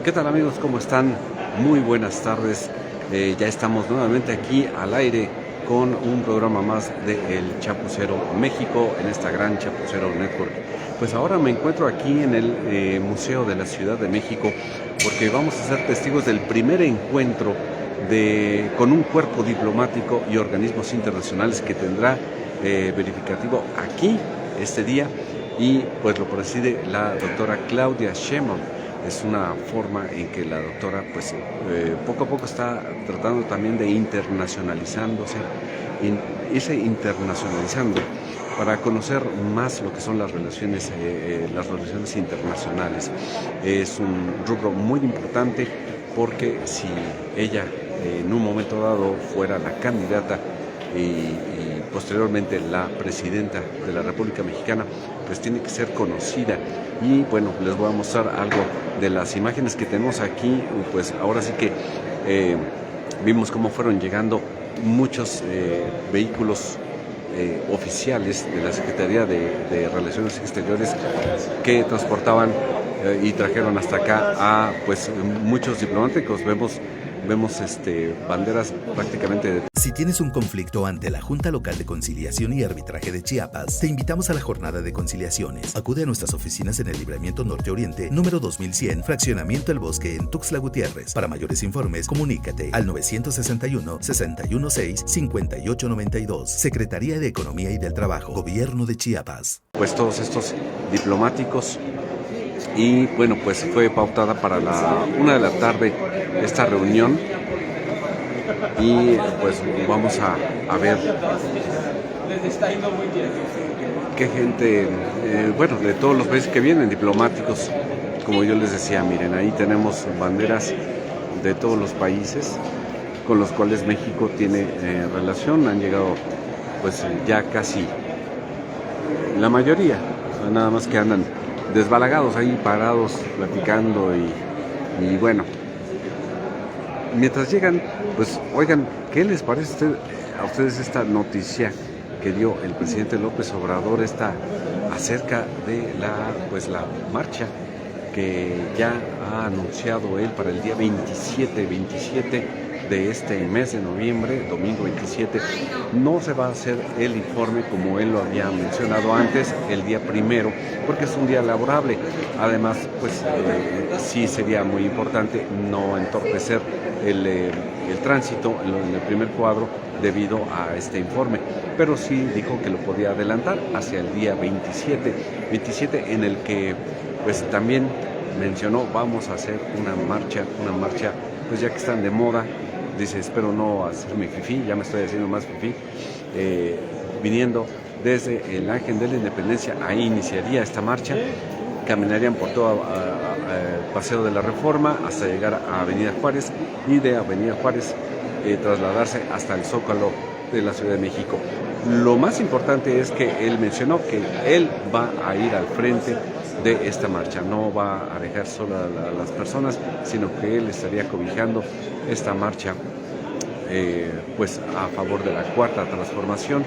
¿Qué tal amigos? ¿Cómo están? Muy buenas tardes. Ya estamos nuevamente aquí al aire con un programa más de El Chapucero México en esta gran Chapucero Network. Pues ahora me encuentro aquí en el Museo de la Ciudad de México porque vamos a ser testigos del primer encuentro con un cuerpo diplomático y organismos internacionales que tendrá verificativo aquí este día, y pues lo preside la doctora Claudia Sheinbaum. Es una forma en que la doctora poco a poco está tratando también de irse internacionalizando para conocer más lo que son las relaciones internacionales. Es un rubro muy importante porque si ella en un momento dado fuera la candidata y posteriormente la presidenta de la República Mexicana, pues tiene que ser conocida. Y bueno, les voy a mostrar algo de las imágenes que tenemos aquí. Pues ahora sí que vimos cómo fueron llegando muchos vehículos oficiales de la Secretaría de Relaciones Exteriores que transportaban y trajeron hasta acá a pues muchos diplomáticos. Vemos banderas prácticamente de... Si tienes un conflicto ante la Junta Local de Conciliación y Arbitraje de Chiapas, te invitamos a la jornada de conciliaciones. Acude a nuestras oficinas en el Libramiento Norte Oriente, número 2100, Fraccionamiento El Bosque, en Tuxtla Gutiérrez. Para mayores informes, comunícate al 961-616-5892. Secretaría de Economía y del Trabajo, Gobierno de Chiapas. Pues todos estos diplomáticos. Y bueno, pues fue pautada para la 1 de la tarde esta reunión, y pues vamos a ver qué gente, de todos los países que vienen, diplomáticos, como yo les decía. Miren, ahí tenemos banderas de todos los países con los cuales México tiene relación. Han llegado pues ya casi la mayoría, nada más que andan desbalagados ahí parados platicando y bueno, mientras llegan, pues oigan, ¿qué les parece a ustedes esta noticia que dio el presidente López Obrador acerca de la marcha que ya ha anunciado él para el día 27 de este mes de noviembre, domingo 27? No se va a hacer el informe como él lo había mencionado antes, el día 1, porque es un día laborable. Además, pues sí sería muy importante no entorpecer el tránsito en el primer cuadro debido a este informe, pero sí dijo que lo podía adelantar hacia el día 27 en el que pues también mencionó: vamos a hacer una marcha, pues ya que están de moda. Dice: espero no hacerme fifí, ya me estoy haciendo más fifí, viniendo desde el Ángel de la Independencia. Ahí iniciaría esta marcha, caminarían por todo Paseo de la Reforma hasta llegar a Avenida Juárez, y de Avenida Juárez trasladarse hasta el Zócalo de la Ciudad de México. Lo más importante es que él mencionó que él va a ir al frente de esta marcha, no va a dejar sola a las personas, sino que él estaría cobijando esta marcha pues a favor de la Cuarta Transformación.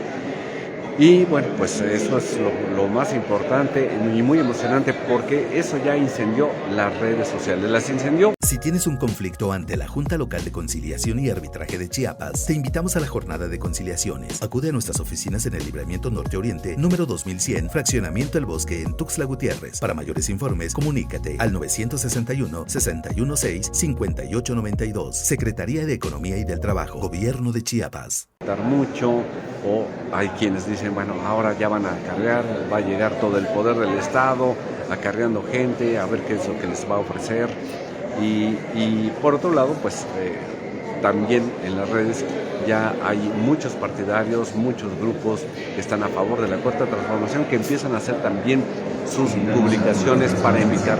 Y bueno, pues eso es lo más importante y muy emocionante, porque eso ya incendió las redes sociales, las incendió. Si tienes un conflicto ante la Junta Local de Conciliación y Arbitraje de Chiapas, te invitamos a la jornada de conciliaciones. Acude a nuestras oficinas en el Libramiento Norte Oriente, número 2100, Fraccionamiento El Bosque, en Tuxtla Gutiérrez. Para mayores informes, comunícate al 961-616-5892. Secretaría de Economía y del Trabajo, Gobierno de Chiapas. Mucho, o hay quienes dicen: bueno, ahora ya van a cargar, va a llegar todo el poder del Estado acarreando gente, a ver qué es lo que les va a ofrecer. Y por otro lado, pues también en las redes ya hay muchos partidarios, muchos grupos que están a favor de la Cuarta Transformación, que empiezan a hacer también sus publicaciones para invitar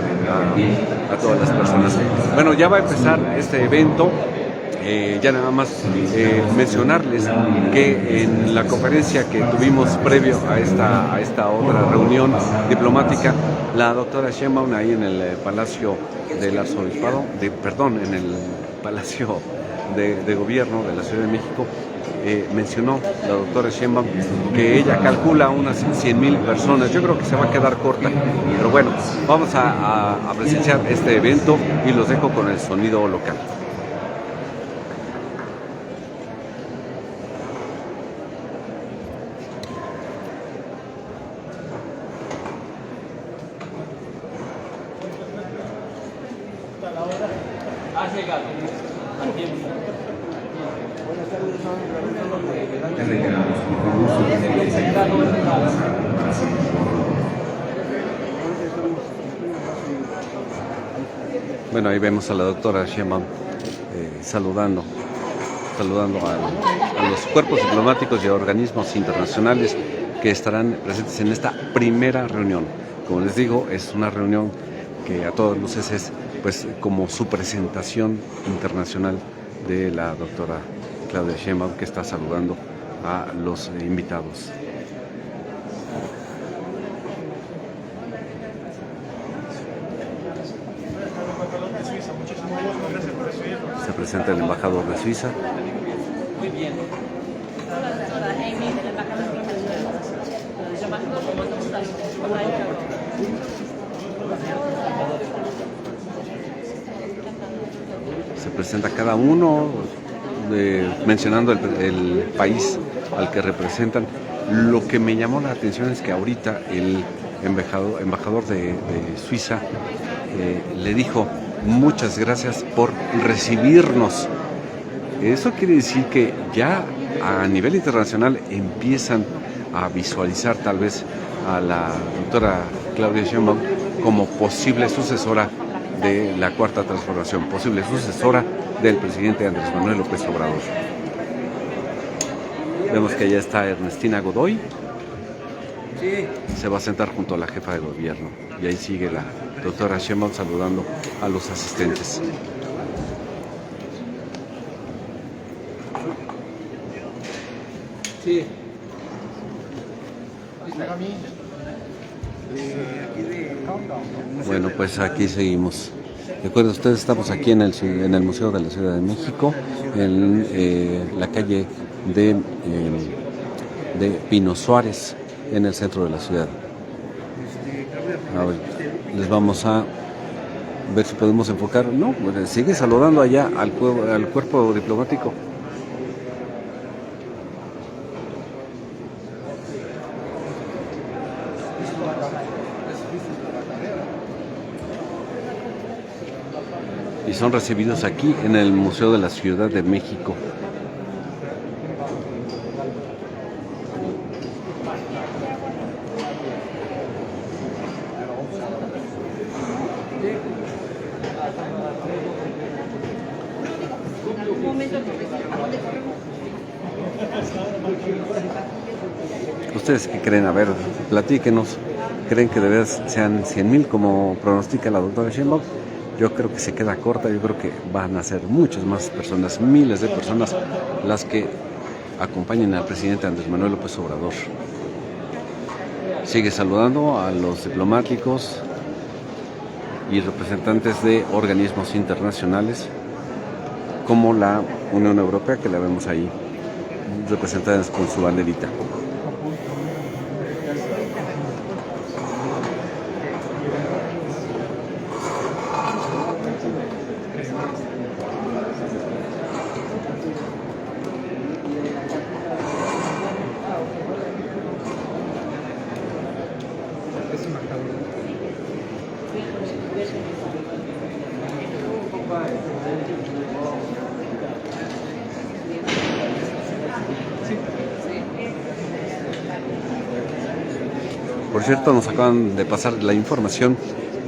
a todas las personas. Bueno, ya va a empezar este evento. Ya nada más mencionarles que en la conferencia que tuvimos previo a esta otra reunión diplomática, la doctora Sheinbaum, ahí en el Palacio del Arzobispado, en el Palacio de Gobierno de la Ciudad de México, mencionó la doctora Sheinbaum que ella calcula unas 100,000 personas. Yo creo que se va a quedar corta, pero bueno, vamos a presenciar este evento y los dejo con el sonido local. Ha llegado a tiempo. Bueno, ahí vemos a la doctora Sheinbaum saludando a los cuerpos diplomáticos y a organismos internacionales que estarán presentes en esta primera reunión. Como les digo, es una reunión que a todas luces es pues como su presentación internacional de la doctora Claudia Sheinbaum, que está saludando a los invitados. Se presenta el embajador de Suiza. Muy bien. Se presenta cada uno mencionando el país al que representan. Lo que me llamó la atención es que ahorita el embajador de Suiza le dijo muchas gracias por recibirnos. Eso quiere decir que ya a nivel internacional empiezan a visualizar tal vez a la doctora Claudia Sheinbaum como posible sucesora de la Cuarta Transformación, posible sucesora del presidente Andrés Manuel López Obrador. Vemos que ya está Ernestina Godoy. Se va a sentar junto a la jefa de gobierno y ahí sigue la doctora Sheinbaum saludando a los asistentes. Sí. Bueno, pues aquí seguimos. Recuerden ustedes, estamos aquí en el Museo de la Ciudad de México, en la calle de Pino Suárez, en el centro de la ciudad. A ver, les vamos a ver si podemos enfocar. No, pues sigue saludando allá al cuerpo diplomático. Y son recibidos aquí en el Museo de la Ciudad de México. ¿Ustedes qué creen? A ver, platíquenos. ¿Creen que de verdad sean 100,000 como pronostica la doctora Sheinbaum? Yo creo que se queda corta. Yo creo que van a ser muchas más personas, miles de personas, las que acompañen al presidente Andrés Manuel López Obrador. Sigue saludando a los diplomáticos y representantes de organismos internacionales como la Unión Europea, que la vemos ahí representadas con su banderita. Por cierto, nos acaban de pasar la información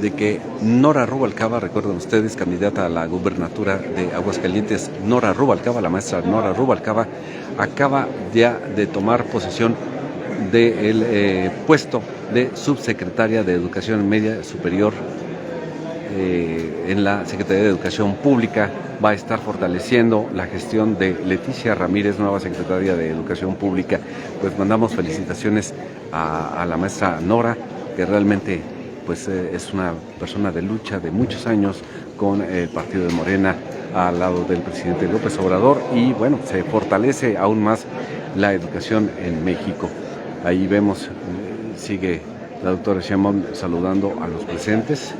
de que Nora Rubalcaba, recuerden ustedes, candidata a la gubernatura de Aguascalientes, Nora Rubalcaba, la maestra Nora Rubalcaba, acaba ya de tomar posesión del puesto de subsecretaria de Educación Media Superior en la Secretaría de Educación Pública. Va a estar fortaleciendo la gestión de Leticia Ramírez, nueva secretaria de Educación Pública. Pues mandamos felicitaciones a la maestra Nora, que realmente pues es una persona de lucha de muchos años con el partido de Morena al lado del presidente López Obrador, y bueno, se fortalece aún más la educación en México. Ahí vemos, sigue la doctora Sheinbaum saludando a los presentes.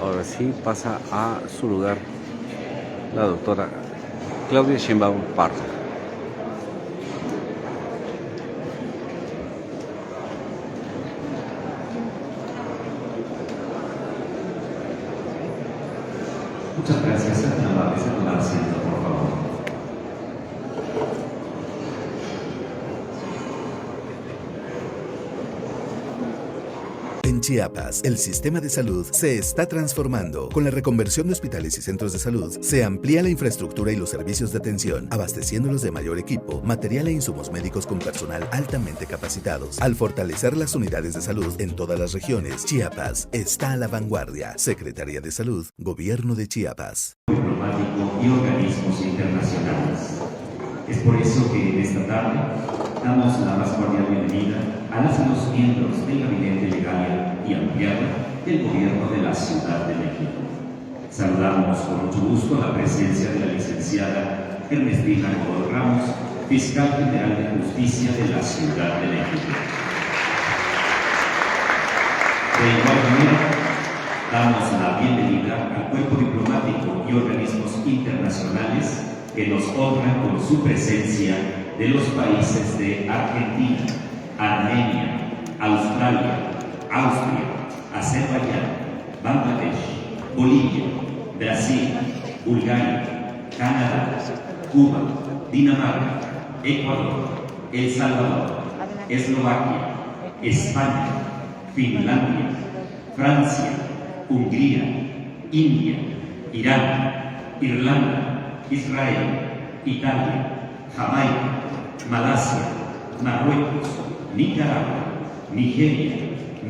Ahora sí pasa a su lugar la doctora Claudia Sheinbaum Pardo. Muchas gracias. Tan amables en tomar asiento, por favor. En Chiapas, el sistema de salud se está transformando. Con la reconversión de hospitales y centros de salud, se amplía la infraestructura y los servicios de atención, abasteciéndolos de mayor equipo, material e insumos médicos con personal altamente capacitados. Al fortalecer las unidades de salud en todas las regiones, Chiapas está a la vanguardia. Secretaría de Salud, Gobierno de Chiapas. Diplomático y organismos internacionales. Es por eso que en esta tarde damos la más cordial bienvenida a las y los miembros del Gabinete Legal y Ampliado del Gobierno de la Ciudad de México. Saludamos con mucho gusto la presencia de la licenciada Ernestina Godoy Ramos, Fiscal General de Justicia de la Ciudad de México. De igual manera, damos la bienvenida al cuerpo diplomático y organismos internacionales que nos honran con su presencia de los países de Argentina, Armenia, Australia, Austria, Azerbaiyán, Bangladesh, Bolivia, Brasil, Bulgaria, Canadá, Cuba, Dinamarca, Ecuador, El Salvador, Eslovaquia, España, Finlandia, Francia, Hungría, India, Irán, Irlanda, Israel, Italia, Jamaica, Malasia, Marruecos, Nicaragua, Nigeria,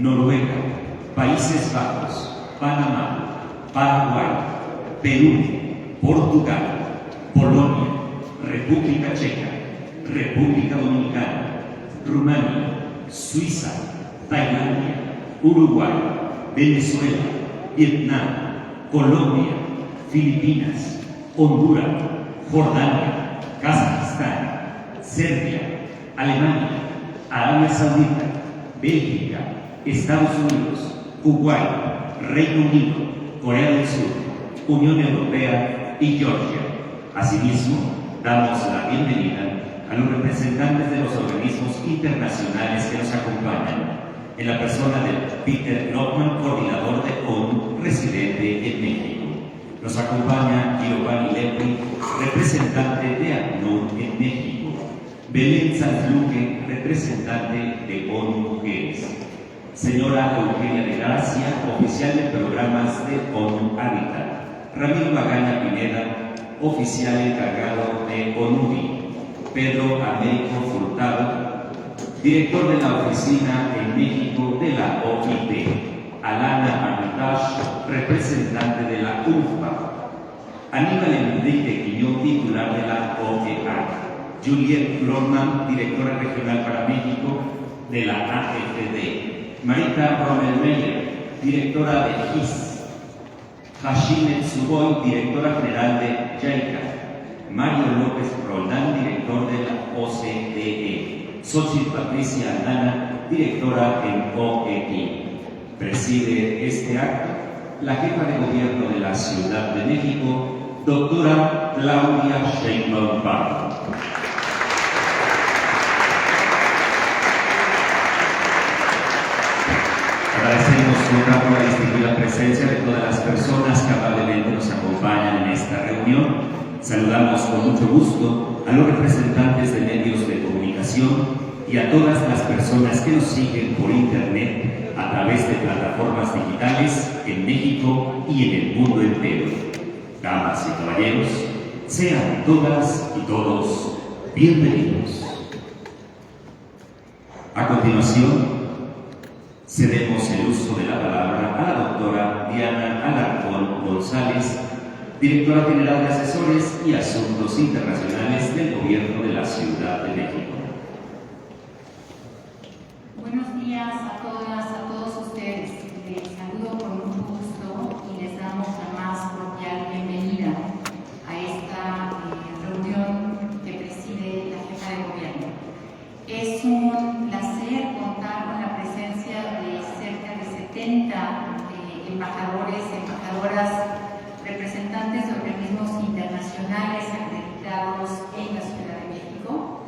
Noruega, Países Bajos, Panamá, Paraguay, Perú, Portugal, Polonia, República Checa, República Dominicana, Rumania, Suiza, Tailandia, Uruguay, Venezuela, Vietnam, Colombia, Filipinas, Honduras, Jordania, Kazajistán, Serbia, Alemania, Arabia Saudita, Bélgica, Estados Unidos, Kuwait, Reino Unido, Corea del Sur, Unión Europea y Georgia. Asimismo, damos la bienvenida a los representantes de los organismos internacionales que nos acompañan, en la persona de Peter Lockman, coordinador de ONU, residente en México. Nos acompaña Giovanni Lepri, representante de ACNUR en México. Belén Sanzluque, representante de ONU Mujeres. Señora Eugenia de Gracia, oficial de programas de ONU Hábitat. Ramiro Magaña Pineda, oficial encargado de ONUBI. Pedro Américo Furtado, director de la oficina en México de la OIT. Alana Armitage, representante de la UNFPA. Aníbal Enrique Quiñón, titular de la OEA. Juliette Florman, directora regional para México de la AFD. Marita Rommelmeyer, directora de GIS. Hashime Tsuboy, directora general de JICA. Mario López Roldán, director de la OCDE. Xochitl Patricia Aldana, directora en OEI. Preside este acto la jefa de gobierno de la Ciudad de México, doctora Claudia Sheinbaum Pardo. Agradecemos un rato la distinguida presencia de todas las personas que amablemente nos acompañan en esta reunión. Saludamos con mucho gusto a los representantes de medios de comunicación y a todas las personas que nos siguen por internet a través de plataformas digitales en México y en el mundo entero. Damas y caballeros, sean todas y todos bienvenidos. A continuación, cedemos el uso de la palabra a la doctora Diana Alarcón González, directora general de Asesores y Asuntos Internacionales del Gobierno de la Ciudad de México. Buenos días a todas, a todos ustedes. Les saludo con mucho gusto y les damos la más cordial bienvenida a esta reunión que preside la jefa de gobierno. Es un placer contar con la presencia de cerca de 70 embajadores, embajadoras, representantes de organismos internacionales acreditados en la Ciudad de México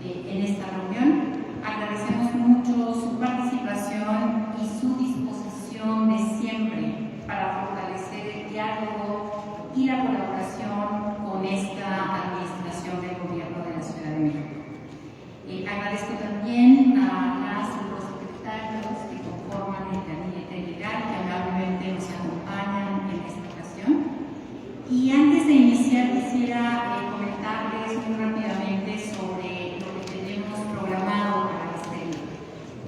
en esta reunión. Agradecemos mucho su participación y su disposición de siempre para fortalecer el diálogo y la colaboración con esta administración del gobierno de la Ciudad de México. Agradezco también a las y los secretarios que conforman el gabinete legal que amablemente nos acompañan en esta ocasión. Y antes de iniciar quisiera comentarles muy rápidamente sobre lo que tenemos programado para este día.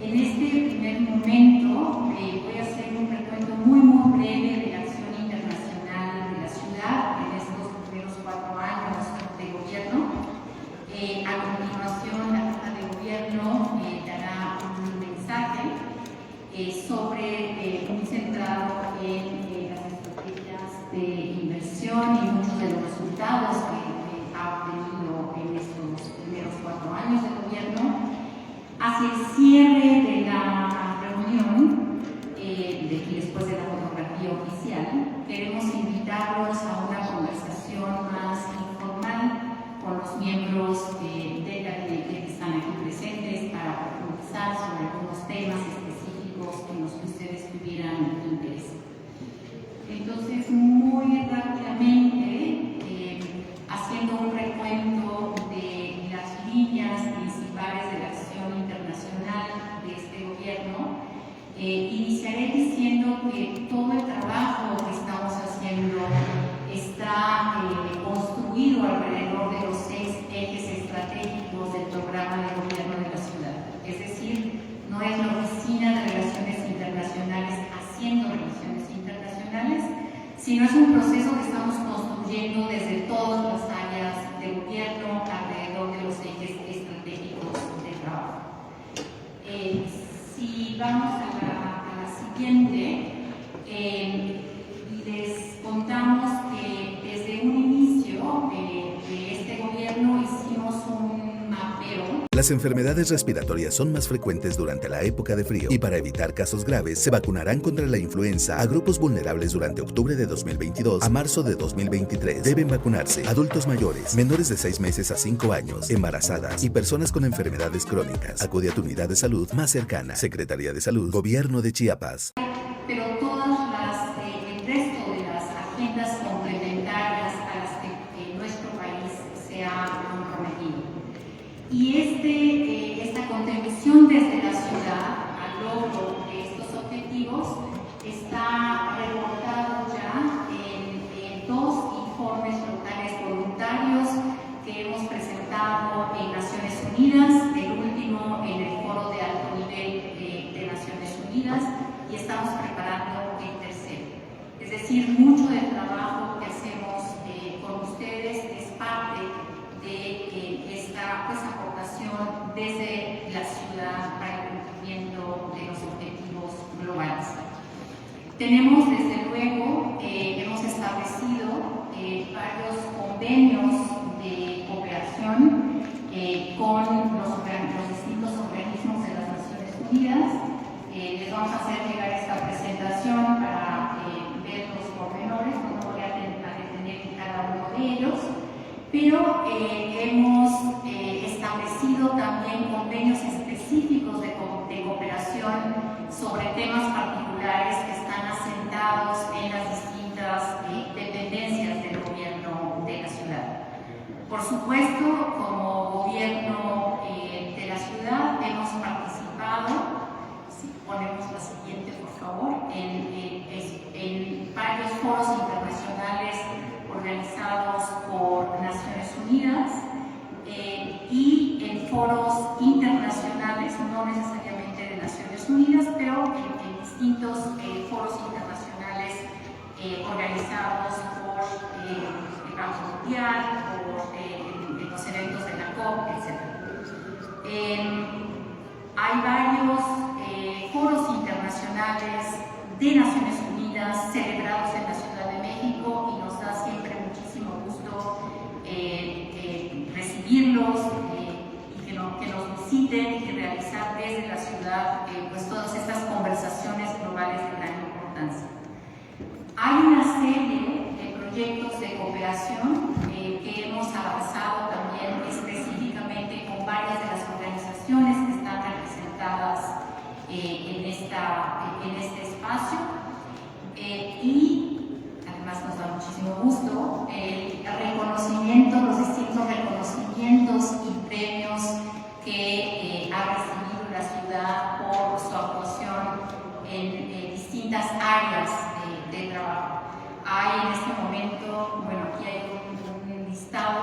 En este primer momento voy a hacer un recuento muy breve de la acción internacional de la ciudad en estos primeros 4 años de gobierno. A continuación, la jefa de gobierno dará un mensaje muy centrado en las estrategias de inversión y muchos de los resultados que ha obtenido en estos primeros 4 años de gobierno. Hacia el cierre de la reunión, después de la fotografía oficial, queremos invitarlos a una conversación más informal con los miembros del gabinete que están aquí presentes para profundizar sobre algunos temas específicos en los que ustedes tuvieran interés. Entonces, muy rápidamente, haciendo un recuento de las líneas principales de la acción internacional de este gobierno, iniciaré diciendo que todo el trabajo que estamos haciendo está construido alrededor de los 6 ejes estratégicos del programa de gobierno de la ciudad. Es decir, no es la Oficina de Relaciones Internacionales haciendo relaciones internacionales, sino es un proceso que estamos construyendo desde todas las áreas de gobierno alrededor de los ejes estratégicos de trabajo. Si vamos a la siguiente, les contamos que desde un inicio de este gobierno hicimos un mapeo. Las enfermedades respiratorias son más frecuentes durante la época de frío y para evitar casos graves se vacunarán contra la influenza a grupos vulnerables durante octubre de 2022 a marzo de 2023. Deben vacunarse adultos mayores, menores de 6 meses a 5 años, embarazadas y personas con enfermedades crónicas. Acude a tu unidad de salud más cercana. Secretaría de Salud, Gobierno de Chiapas. Pero todas el resto de las agendas complementarias a las que nuestro país se ha comprometido. Y esta contribución desde la ciudad al logro de estos objetivos está reportado ya en 2 informes locales voluntarios que hemos presentado en Naciones Unidas, el último en el Foro de Alto Nivel de Naciones Unidas, y estamos preparando el tercero. Es decir, mucho del trabajo que hacemos con ustedes es parte de esta aportación desde la ciudad para el cumplimiento de los objetivos globales. Tenemos desde luego luego hemos establecido varios convenios de cooperación con los distintos organismos de las Naciones Unidas. Les vamos a hacer llegar esta presentación para ver los pormenores, no voy a detener en cada uno de ellos, pero hemos establecido también convenios específicos de cooperación sobre temas particulares que están asentados en las distintas dependencias del gobierno de la ciudad. Por supuesto, como gobierno de la ciudad hemos participado, si ponemos la siguiente por favor, en varios foros internacionales organizados por Naciones Unidas y en foros internacionales, no necesariamente de Naciones Unidas, pero en distintos foros internacionales organizados por el Banco Mundial, por los eventos de la COP, etc. Hay varios foros internacionales de Naciones Unidas celebrados en la Ciudad de México y nos da siempre muchísimo gusto recibirlos y que nos visiten y realizar desde la ciudad pues todas estas conversaciones globales de gran importancia. Hay una serie de proyectos de cooperación que hemos avanzado también específicamente con varias de las organizaciones que están representadas en este espacio y además nos da muchísimo gusto el reconocimiento, los distintos reconocimientos y premios que ha recibido la ciudad por su actuación en distintas áreas de trabajo. Hay en este momento, bueno, aquí hay un listado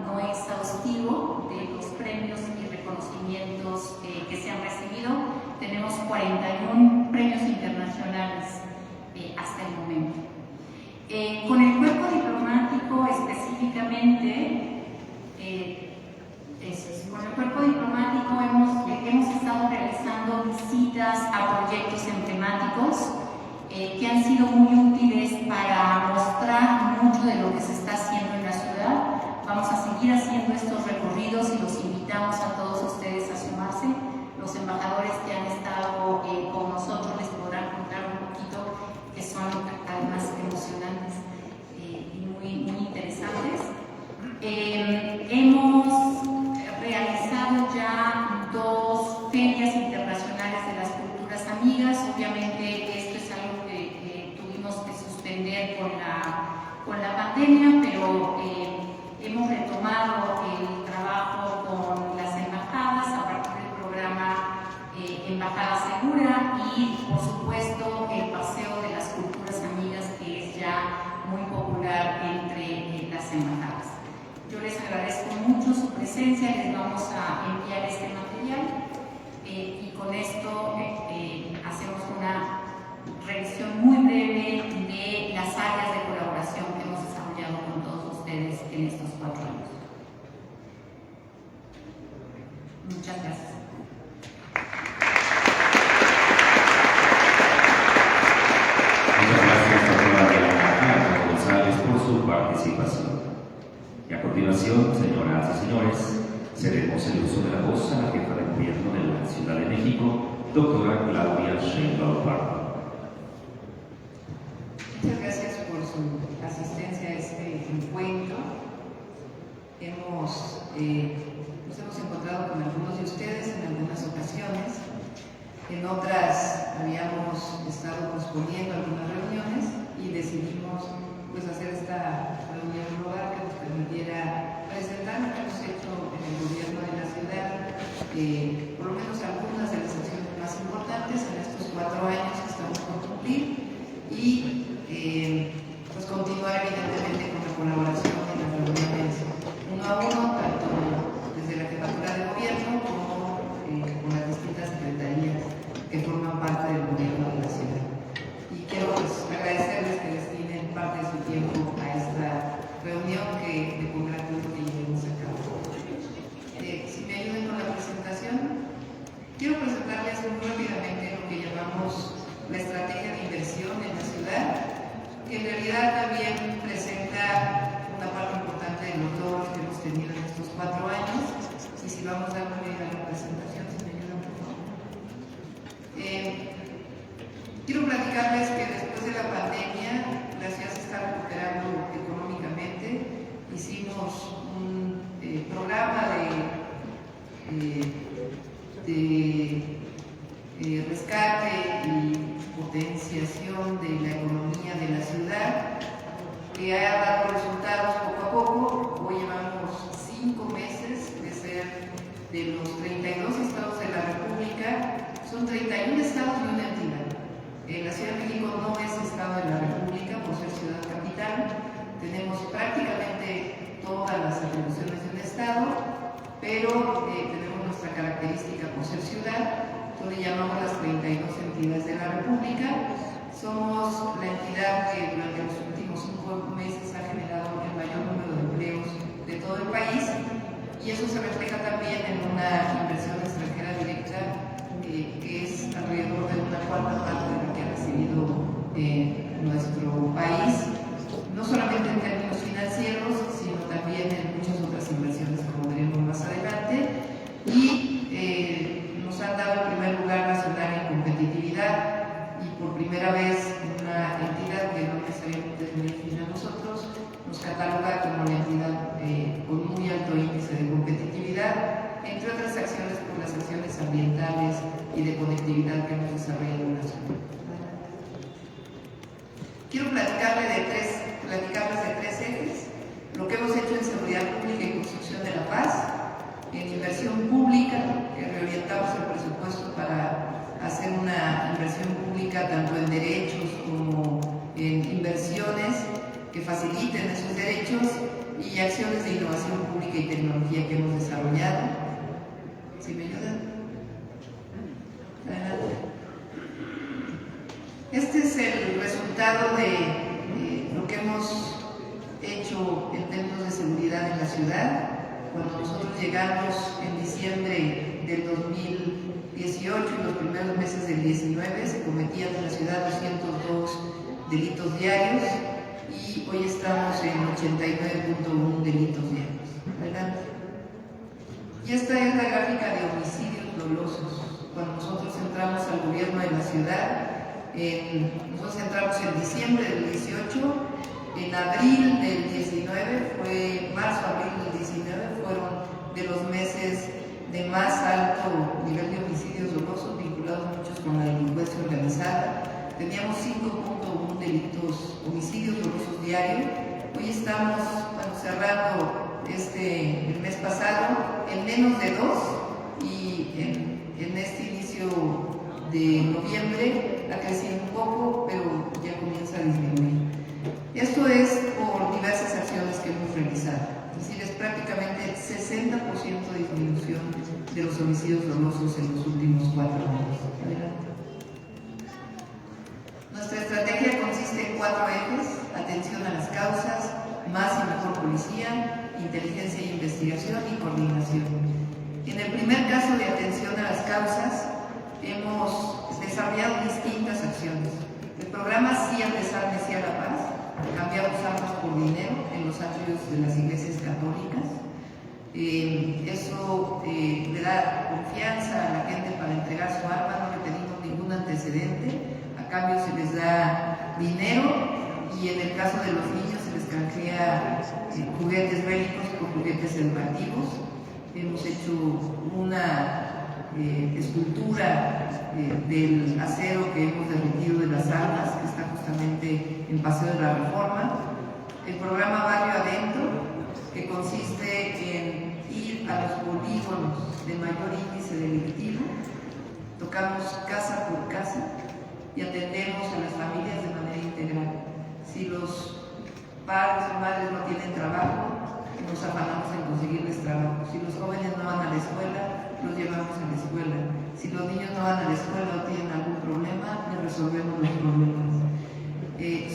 no exhaustivo de los premios y reconocimientos que se han recibido. Tenemos 41 premios internacionales hasta el momento. Con el cuerpo diplomático específicamente, con el cuerpo diplomático hemos estado realizando visitas a proyectos emblemáticos que han sido muy útiles para mostrar mucho de lo que se está haciendo en la ciudad. Vamos a seguir haciendo estos recorridos y los invitamos a todos ustedes a sumarse. Los embajadores que han estado con nosotros les podrán contar un poquito, que son además emocionantes y muy interesantes. Hemos realizado ya 2 ferias internacionales de las culturas amigas. Obviamente esto es algo que tuvimos que suspender con la pandemia, pero hemos retomado el trabajo con las embajadas a partir del programa Embajada Segura y por supuesto el paseo de las culturas amigas, que es ya muy popular entre las embajadas. Yo les agradezco mucho su presencia, les vamos a enviar este material y con esto hacemos una revisión muy breve de las áreas de colaboración que hemos desarrollado con todos ustedes en estos 4 años. Muchas gracias. Muchas gracias, doctora Diana González, por su participación. Y a continuación, señoras y señores, cedemos el uso de la voz a la jefa de gobierno de la Ciudad de México, doctora Claudia Sheinbaum Pardo. Muchas gracias por su asistencia a este encuentro. Nos hemos encontrado con algunos de ustedes en algunas ocasiones, en otras habíamos estado posponiendo algunas reuniones y decidimos pues hacer esta reunión global que nos permitiera presentar lo que hemos hecho en el gobierno de la ciudad, por lo menos algunas de las acciones más importantes en estos 4 años que estamos por cumplir y pues continuar evidentemente con la colaboración en las reuniones 1 a 1, tanto desde la jefatura de gobierno como con las distintas secretarías que forman parte del gobierno de la ciudad. Y quiero pues agradecerles que destinen parte de su tiempo a esta reunión que me congratulo que llevemos a cabo. Si me ayudan con la presentación. vamos dándole a la presentación, si me ayudan, por favor. Quiero platicarles que después de la pandemia la ciudad se está recuperando económicamente. Hicimos un programa de rescate y potenciación de la economía de la ciudad, que ha dado resultados poco a poco. Hoy llevamos 5 meses de ser de los 32 estados de la República. Son 31 estados y una entidad. La Ciudad de México no es estado de la República por ser ciudad capital. Tenemos prácticamente todas las atribuciones de un estado, pero tenemos nuestra característica por ser ciudad. Entonces le llamamos las 32 entidades de la República. Somos la entidad que durante los últimos 5 meses ha generado el mayor número de empleos de todo el país, y eso se refleja también en una inversión extranjera directa que es alrededor de una cuarta parte de lo que ha recibido nuestro país, no solamente en términos financieros, sino también en muchas otras inversiones, como veremos más adelante, y nos han dado el primer lugar nacional en competitividad, y por primera vez una entidad que no necesariamente es muy afín a nosotros nos cataloga como una entidad con muy alto índice de competitividad, entre otras acciones por las acciones ambientales y de conectividad que hemos desarrollado en la ciudad. Quiero platicarles de tres ejes: lo que hemos hecho en seguridad pública y construcción de la paz, en inversión pública, que reorientamos el presupuesto para hacer una inversión pública tanto en derechos como en inversiones que faciliten esos derechos, y acciones de innovación pública y tecnología que hemos desarrollado. ¿Sí me ayudan? Adelante. Este es el resultado de lo que hemos hecho en términos de seguridad en la ciudad. Cuando nosotros llegamos en diciembre del 2018 y los primeros meses del 19, se cometían en la ciudad 202 delitos diarios, y hoy estamos en 89.1 delitos diarios. Adelante. Y esta es la gráfica de homicidios dolosos. Cuando nosotros entramos al gobierno de la ciudad, nosotros entramos en diciembre del 18, en abril del 19, marzo-abril del 19 fueron de los meses de más alto nivel de homicidios dolosos, vinculados muchos con la delincuencia organizada. Teníamos 5.1 homicidios dolosos diarios. Hoy estamos cerrando el mes pasado en menos de 2, y en este inicio de noviembre ha crecido un poco, pero ya comienza a disminuir. Esto es por diversas acciones que hemos realizado. Es decir, es prácticamente 60% de disminución de los homicidios dolosos en los últimos 4 años. Adelante. Nuestra estrategia consiste en 4 ejes: atención a las causas, más y mejor policía, inteligencia e investigación y coordinación. En el primer caso de atención a las causas, hemos desarrollado distintas acciones. El programa Sí al Desarme, Sí a la Paz, cambiamos armas por dinero en los atrios de las iglesias católicas. Eso le da confianza a la gente para entregar su arma, no le pedimos ningún antecedente. A cambio se les da dinero, y en el caso de los niños se les canjea juguetes bélicos por juguetes educativos. Hemos hecho una escultura del acero que hemos derretido de las armas, que está justamente en Paseo de la Reforma. El programa Barrio Adentro, que consiste en ir a los polígonos de mayor índice delictivo, tocamos casa por casa y atendemos a las familias de manera integral. Si los padres o madres no tienen trabajo, nos afanamos en conseguirles trabajo. Si los jóvenes no van a la escuela, los llevamos a la escuela. Si los niños no van a la escuela o tienen algún problema, les resolvemos los problemas.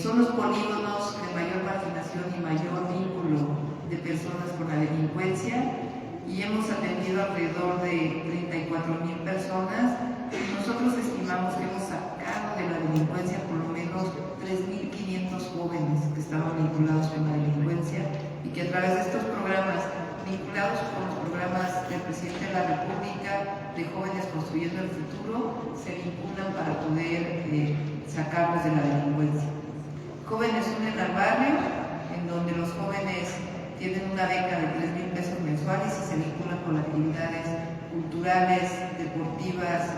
Son los polígonos de mayor marginación y mayor vínculo de personas con la delincuencia, y hemos atendido alrededor de 34,000 personas. Nosotros estimamos que hemos sacado de la delincuencia por lo menos 3.500 jóvenes que estaban vinculados con la delincuencia, y que a través de estos programas, vinculados con los programas del presidente de la República de Jóvenes Construyendo el Futuro se vinculan para poder sacarlos de la delincuencia. Jóvenes Unen al Barrio, en donde los jóvenes tienen una beca de 3,000 pesos mensuales y se vinculan con actividades culturales, deportivas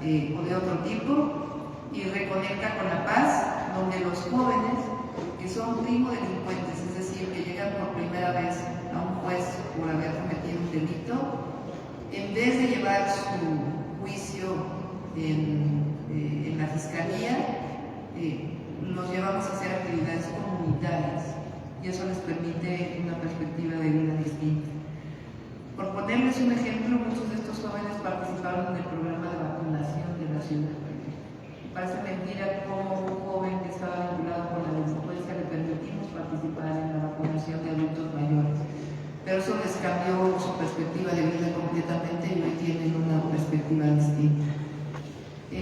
o de otro tipo. Y Reconecta con la Paz, donde los jóvenes que son primo delincuentes, es decir, que llegan por primera vez a un juez por haber cometido un delito, en vez de llevar su juicio en la fiscalía, los llevamos a hacer actividades comunitarias y eso les permite una perspectiva de vida distinta. Por ponerles un ejemplo, muchos de estos jóvenes participaron en el programa de vacunación de la ciudad. Parece mentira cómo un joven que estaba vinculado con la delincuencia le permitimos participar en la vacunación de adultos mayores. Pero eso les cambió su perspectiva de vida completamente y hoy tienen una perspectiva distinta.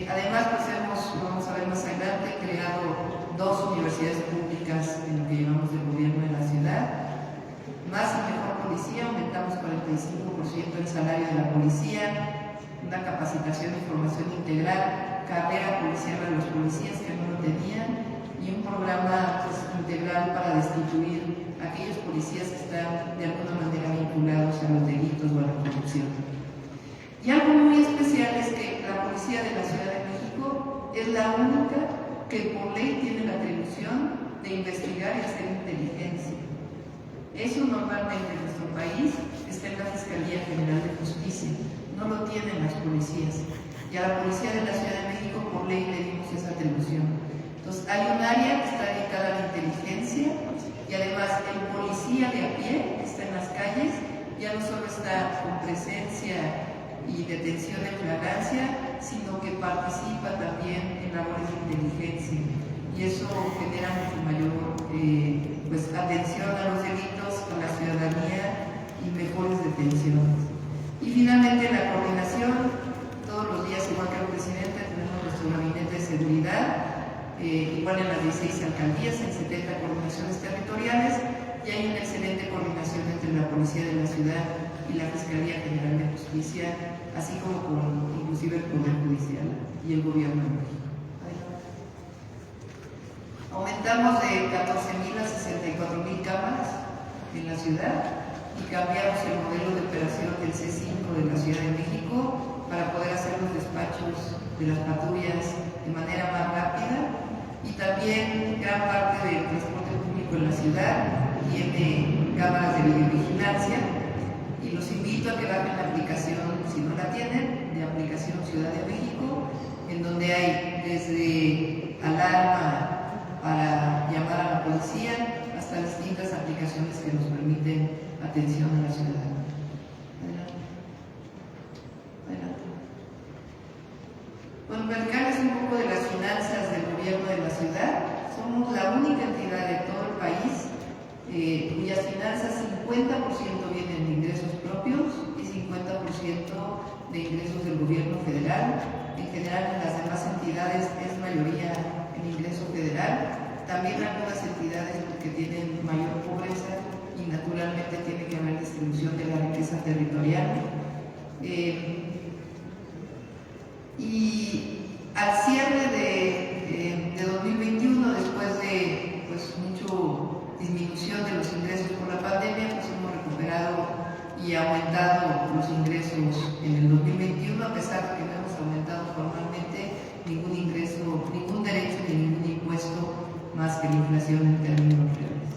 Además, pues vamos a ver más adelante, creado 2 universidades públicas en lo que llevamos del gobierno de la ciudad. Más y mejor policía, aumentamos 45% el salario de la policía, una capacitación y formación integral, carrera policial a los policías que no lo tenían y un programa pues, integral para destituir a aquellos policías que están de alguna manera vinculados a los delitos o a la corrupción. Y algo muy especial es que la policía de la Ciudad de México es la única que por ley tiene la atribución de investigar y hacer inteligencia. Eso normalmente en nuestro país está en la Fiscalía General de Justicia, no lo tienen las policías. Y a la Policía de la Ciudad de México por ley le dimos esa atribución. Entonces hay un área que está dedicada a la inteligencia y además el policía de a pie que está en las calles ya no solo está con presencia y detención en flagrancia, sino que participa también en labores de inteligencia y eso genera mucho mayor pues, atención a los delitos, a la ciudadanía y mejores detenciones. Y finalmente la coordinación. Todos los días, igual que el presidente, tenemos nuestro gabinete de seguridad, igual en las 16 alcaldías, en 70 coordinaciones territoriales, y hay una excelente coordinación entre la Policía de la Ciudad y la Fiscalía General de Justicia, así como con inclusive el Poder Judicial y el Gobierno de México. Aumentamos de 14,000 a 64,000 cámaras en la ciudad y cambiamos el modelo de operación del C5 de la Ciudad de México para poder hacer los despachos de las patrullas de manera más rápida y también gran parte del transporte público en la ciudad tiene cámaras de videovigilancia y los invito a que bajen la aplicación, si no la tienen, de aplicación Ciudad de México, en donde hay desde alarma para llamar a la policía hasta distintas aplicaciones que nos permiten atención a la ciudadanía. Bueno, platicarles un poco de las finanzas del gobierno de la ciudad. Somos la única entidad de todo el país cuyas finanzas 50% vienen de ingresos propios y 50% de ingresos del gobierno federal. En general, en las demás entidades es mayoría en ingreso federal. También algunas entidades que tienen mayor pobreza y naturalmente tiene que haber distribución de la riqueza territorial. Y al cierre de 2021, después de pues, mucha disminución de los ingresos por la pandemia, pues hemos recuperado y aumentado los ingresos en el 2021, a pesar de que no hemos aumentado formalmente ningún ingreso, ningún derecho ni ningún impuesto más que la inflación en términos reales.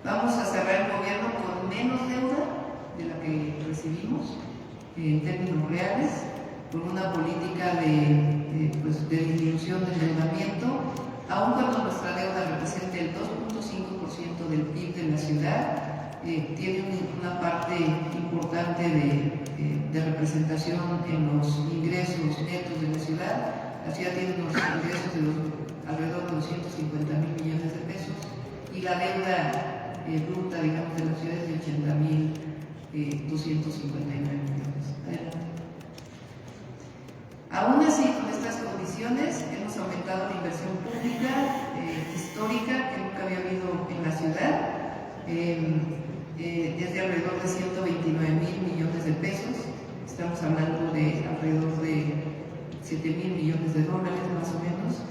Vamos a cerrar el gobierno con menos deuda de la que recibimos en términos reales, con una política de disminución del endeudamiento, aun cuando nuestra deuda represente el 2.5% del PIB de la ciudad, tiene una parte importante de representación en los ingresos netos de la ciudad. La ciudad tiene unos ingresos de alrededor de 250,000 millones de pesos y la deuda bruta, digamos, de la ciudad es de 80,259 millones. Adelante. Aún así, con estas condiciones, hemos aumentado la inversión pública histórica que nunca había habido en la ciudad. es de alrededor de 129,000 millones de pesos. Estamos hablando de alrededor de 7,000 millones de dólares más o menos.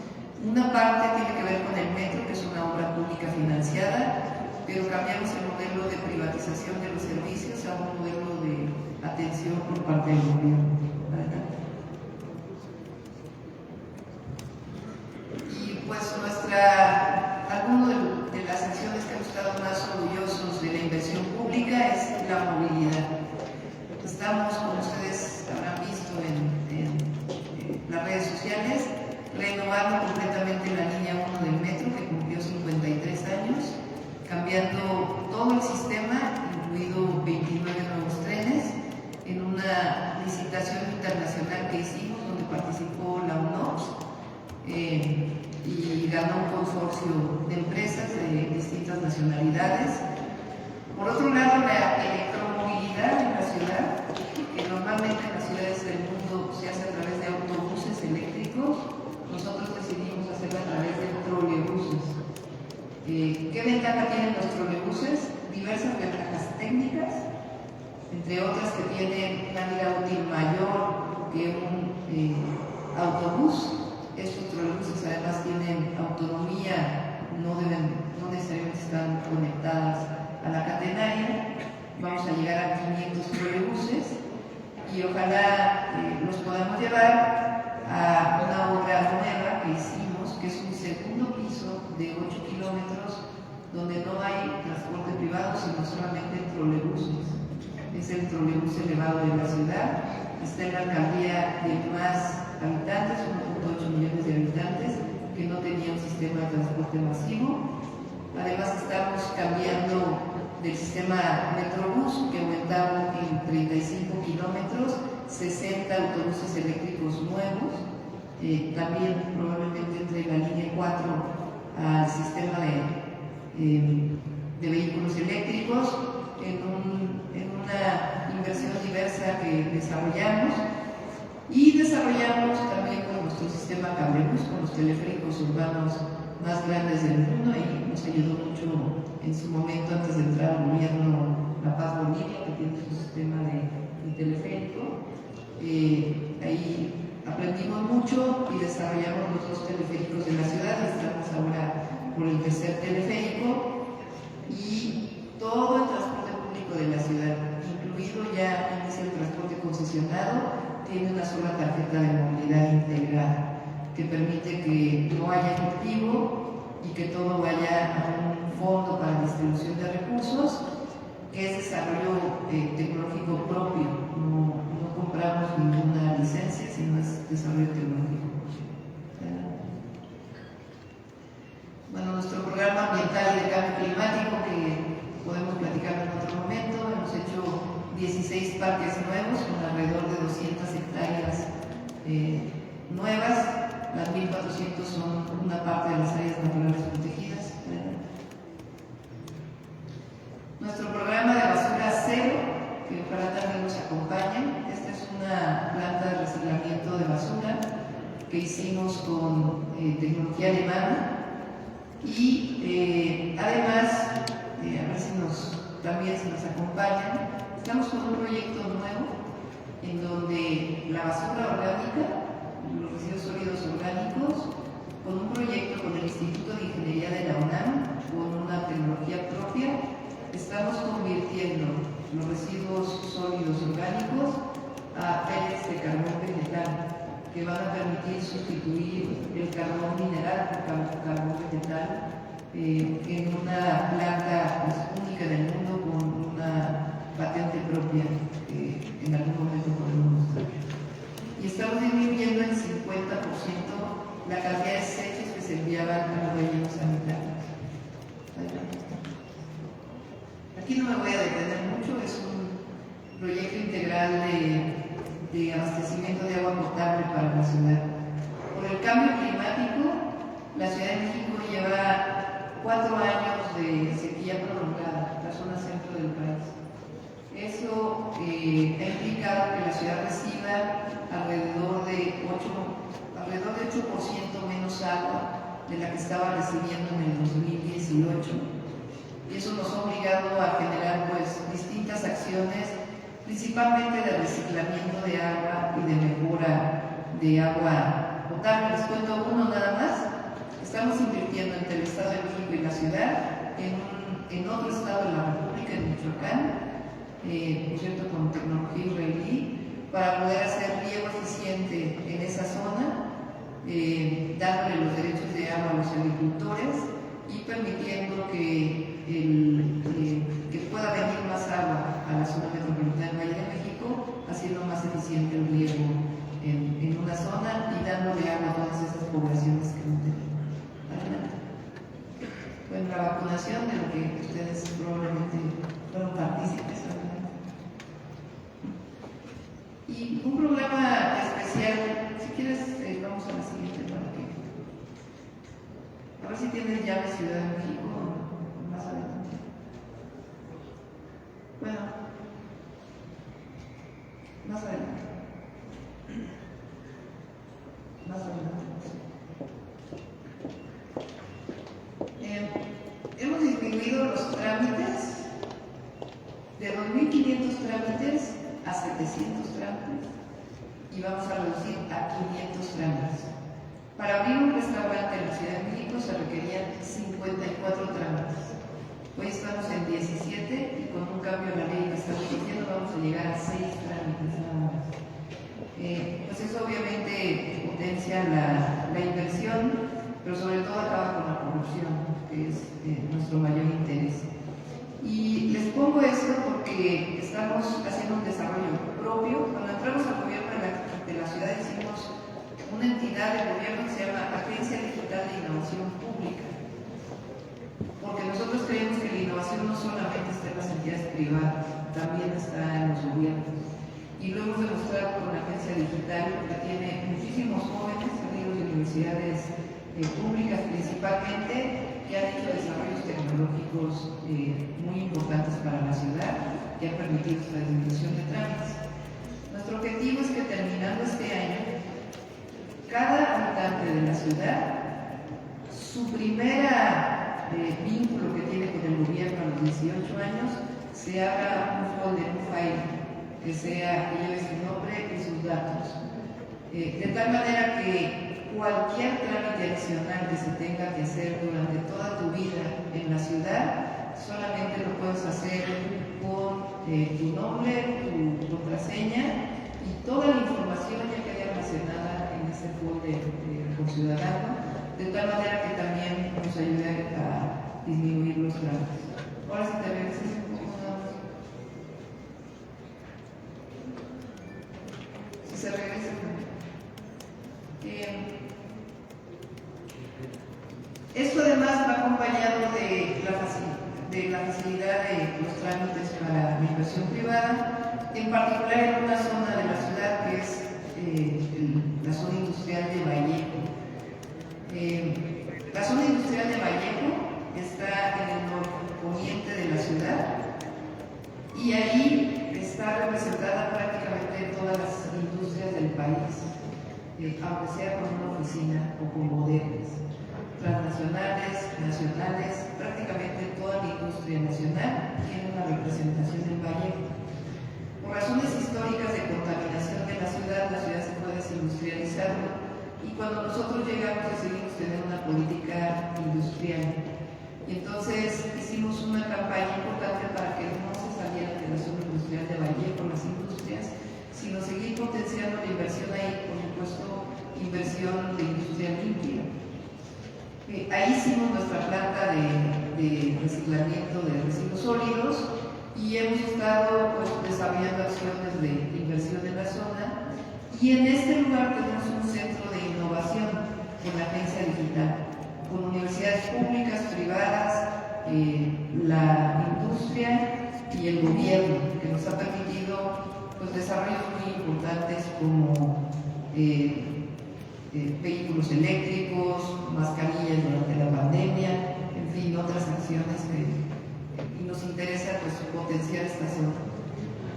Una parte tiene que ver con el metro, que es una obra pública financiada, pero cambiamos el modelo de privatización de los servicios a un modelo de atención por parte del gobierno. Adelante. Y pues algunas de las acciones que hemos estado más orgullosos de la inversión pública es la movilidad. Estamos, como ustedes habrán visto en las redes sociales, renovando completamente la línea 1 del metro, que cumplió 53 años, cambiando todo el sistema, incluido 29 nuevos trenes, en una licitación internacional que hicimos, donde participó la UNOPS, y ganó un consorcio de empresas de distintas nacionalidades. Por otro lado, la electromovilidad en la ciudad, que normalmente en las ciudades del mundo se hace a través de autobuses eléctricos, nosotros decidimos hacerlo a través de trolebuses. ¿Qué ventaja tienen los trolebuses? Diversas ventajas técnicas, entre otras que tienen una vida útil mayor que un autobús. Estos trolebuses además tienen autonomía, no necesariamente están conectadas a la catenaria. Vamos a llegar a 500 trolebuses y ojalá los podamos llevar a una obra nueva que hicimos, que es un segundo piso de 8 kilómetros, donde no hay transporte privado, sino solamente trolebuses. Es el trolebús elevado de la ciudad. Está en la alcaldía de más habitantes, 1.8 millones de habitantes, que no tenía un sistema de transporte masivo. Además, estamos cambiando del sistema Metrobús, que aumentaba en 35 kilómetros, 60 autobuses eléctricos nuevos, también probablemente entre la línea 4 al sistema de vehículos eléctricos, en una inversión diversa que desarrollamos. Y desarrollamos también con nuestro sistema Cablebús, con los teleféricos urbanos más grandes del mundo, y nos ayudó mucho en su momento, antes de entrar al gobierno, La Paz Bolivia, que tiene su sistema de teleférico. Ahí aprendimos mucho y desarrollamos los 2 teleféricos de la ciudad. Estamos ahora por el 3er teleférico, y todo el transporte público de la ciudad, incluido ya el transporte concesionado, tiene una sola tarjeta de movilidad integrada, que permite que no haya efectivo y que todo vaya a un fondo para distribución de recursos, que es desarrollo tecnológico propio. No compramos ninguna licencia, sino es desarrollo tecnológico. Bueno, nuestro programa ambiental y de cambio climático, que podemos platicar en otro momento, hemos hecho 16 parques nuevos con alrededor de 200 hectáreas nuevas. Las 1.400 son una parte de las áreas naturales protegidas. Nuestro programa de basura cero, que ojalá también nos acompañen. Esta es una planta de reciclamiento de basura que hicimos con tecnología alemana. Y además, a ver si también nos acompañan, estamos con un proyecto nuevo en donde la basura orgánica, los residuos sólidos orgánicos, con un proyecto con el Instituto de Ingeniería de la UNAM, con una tecnología propia, estamos convirtiendo los residuos sólidos orgánicos a pellets de carbón vegetal, que van a permitir sustituir el carbón mineral por carbón vegetal en una planta única en el mundo, con una patente propia que en algún momento podemos mostrar. Y estamos disminuyendo en 50% la cantidad de desechos que se enviaban a los rellenos sanitarios. Aquí no me voy a detener mucho, es un proyecto integral de abastecimiento de agua potable para la ciudad. Por el cambio climático, la Ciudad de México lleva 4 años de sequía prolongada, la zona centro del país. Eso ha implicado que la ciudad reciba alrededor de 8% menos agua de la que estaba recibiendo en el 2018. y eso nos ha obligado a generar pues distintas acciones, principalmente de reciclamiento de agua y de mejora de agua potable. Les cuento uno nada más. Estamos invirtiendo entre el Estado de México y la ciudad en otro estado de la República, en Michoacán, por cierto con tecnología israelí, para poder hacer riego eficiente en esa zona, dándole los derechos de agua a los agricultores y permitiendo que pueda venir más agua a la zona metropolitana del Valle de México, haciendo más eficiente el riego en una zona y dándole agua a todas esas poblaciones que no tenemos. Adelante. Bueno, la vacunación de lo que ustedes probablemente fueron partícipes. Adelante. Y un problema especial, si quieres, vamos a la siguiente para que. A ver si tienes llave Ciudad de México o más adelante. Bueno, más adelante. Más adelante. Hemos disminuido los trámites de 2.500 trámites a 700 trámites y vamos a reducir a 500 trámites. Para abrir un restaurante en la Ciudad de México se requerían 54 trámites. Hoy estamos en 17 y con un cambio en la ley que estamos haciendo vamos a llegar a 6 trámites nada más. Pues eso obviamente potencia la inversión, pero sobre todo acaba con la corrupción, que es nuestro mayor interés. Y les pongo esto porque estamos haciendo un desarrollo propio. Cuando entramos al gobierno de la ciudad hicimos una entidad de gobierno que se llama Agencia Digital de Innovación Pública, porque nosotros creemos que la innovación no solamente está en las entidades privadas, también está en los gobiernos. Y lo hemos demostrado con la Agencia Digital, que tiene muchísimos jóvenes salidos de universidades públicas principalmente, que han hecho desarrollos tecnológicos muy importantes para la ciudad, que han permitido esta disminución de trámites. Nuestro objetivo es que terminando este año, cada habitante de la ciudad, su primera vínculo que tiene con el gobierno a los 18 años, se haga un folder, un file, que lleve su nombre y sus datos. De tal manera que cualquier trámite adicional que se tenga que hacer durante toda tu vida en la ciudad, solamente lo puedes hacer con tu nombre, tu contraseña y toda la información ya quede almacenada en ese folder con ciudadano, de tal manera que también nos ayude a disminuir los trámites. Ahora si te regresas un poco nada más. Si se regresa. Esto además va acompañado de la facilidad de los trámites para la inversión privada, en particular en una zona de la ciudad que es la zona industrial de Vallejo. La zona industrial de Vallejo está en el norponiente de la ciudad y ahí está representada prácticamente todas las industrias del país, aunque sea con una oficina o con bodegas, transnacionales, nacionales, prácticamente toda la industria nacional tiene una representación en Vallejo. Por razones históricas de contaminación de la ciudad se puede desindustrializar, y cuando nosotros llegamos decidimos tener una política industrial. Y entonces hicimos una campaña importante para que no se salieran de la zona industrial de Vallejo las industrias, sino seguir potenciando la inversión ahí, por supuesto, inversión de industria limpia. Ahí hicimos nuestra planta de reciclamiento de residuos sólidos y hemos estado desarrollando acciones de inversión en la zona. Y en este lugar tenemos un centro de innovación con la Agencia Digital, con universidades públicas, privadas, la industria y el gobierno, que nos ha permitido desarrollos muy importantes como vehículos eléctricos, mascarillas durante la pandemia, en fin, otras acciones y nos interesa potenciar esta zona.